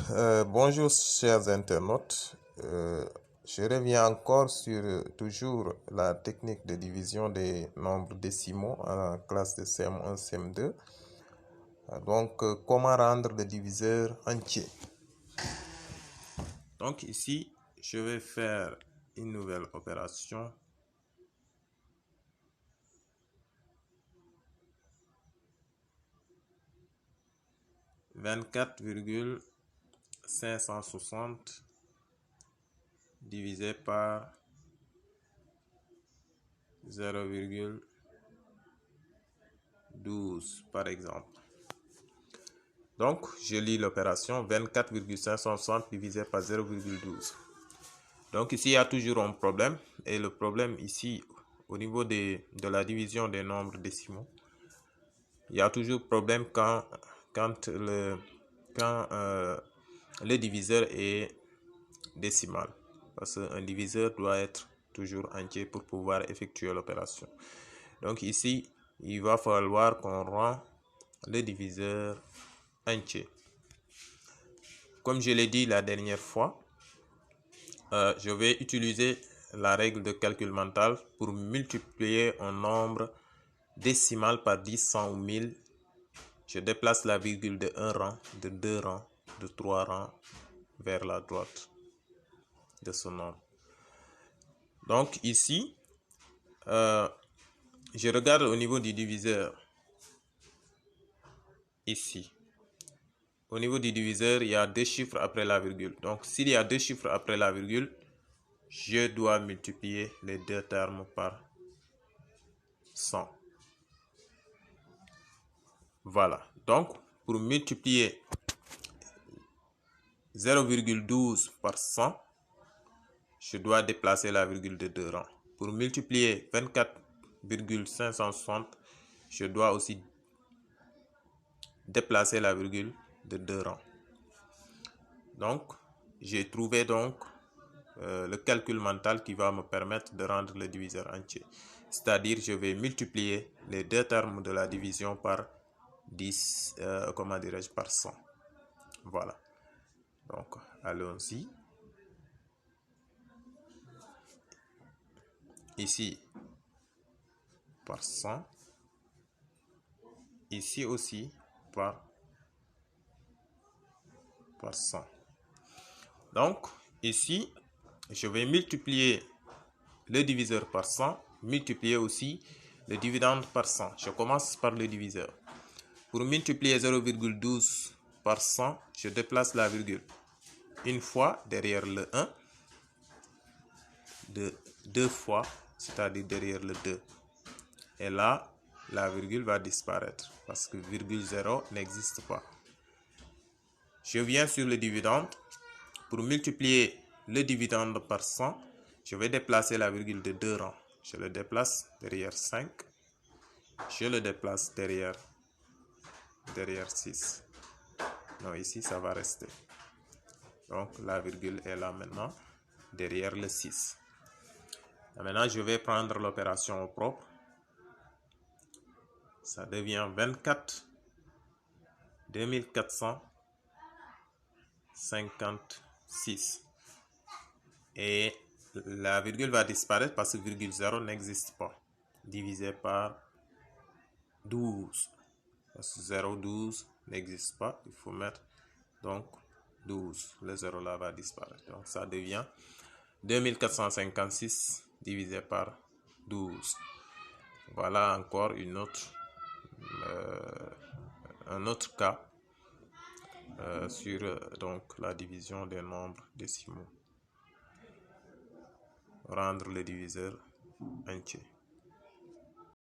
Bonjour chers internautes. Je reviens encore sur toujours la technique de division des nombres décimaux en classe de CM1, CM2. Donc, comment rendre le diviseur entier? Donc ici, je vais faire une nouvelle opération. « 24,560 divisé par 0,12 par exemple. Donc, je lis l'opération 24,560 divisé par 0,12. Donc ici, il y a toujours un problème. Et le problème ici, au niveau de la division des nombres décimaux, il y a toujours problème quand le diviseur est décimal. Parce qu'un diviseur doit être toujours entier pour pouvoir effectuer l'opération. Donc ici, il va falloir qu'on rende le diviseur entier. Comme je l'ai dit la dernière fois, je vais utiliser la règle de calcul mental pour multiplier un nombre décimal par 10, 100 ou 1000. Je déplace la virgule de 1 rang, de 2 rangs, de 3 rangs vers la droite de ce nombre. Donc ici, je regarde au niveau du diviseur. Ici. Au niveau du diviseur, il y a 2 chiffres après la virgule. Donc s'il y a 2 chiffres après la virgule, je dois multiplier les deux termes par 100. Voilà. Donc, pour multiplier 0,12 par 100, je dois déplacer la virgule de 2 rangs. Pour multiplier 24,560, je dois aussi déplacer la virgule de 2 rangs. Donc, j'ai trouvé le calcul mental qui va me permettre de rendre le diviseur entier. C'est-à-dire, je vais multiplier les deux termes de la division par 10, par 100. Voilà. Donc, allons-y. Ici, par 100. Ici aussi, par 100. Donc, ici, je vais multiplier le diviseur par 100, multiplier aussi le dividende par 100. Je commence par le diviseur. Pour multiplier 0,12 par 100, je déplace la virgule une fois derrière le 1, deux fois, c'est-à-dire derrière le 2. Et là, la virgule va disparaître parce que virgule 0 n'existe pas. Je viens sur le dividende. Pour multiplier le dividende par 100, je vais déplacer la virgule de 2 rangs. Je le déplace derrière 5. Je le déplace derrière 6. Non, ici, ça va rester. Donc, la virgule est là maintenant, derrière le 6. Et maintenant, je vais prendre l'opération au propre. Ça devient 24 2456. Et la virgule va disparaître parce que virgule 0 n'existe pas. Divisé par 12. Parce que 0, 12 n'existe pas. Il faut mettre donc 12. Le 0 là va disparaître. Donc ça devient 2456 divisé par 12. Voilà encore un autre cas sur donc la division des nombres décimaux. Rendre le diviseur entier.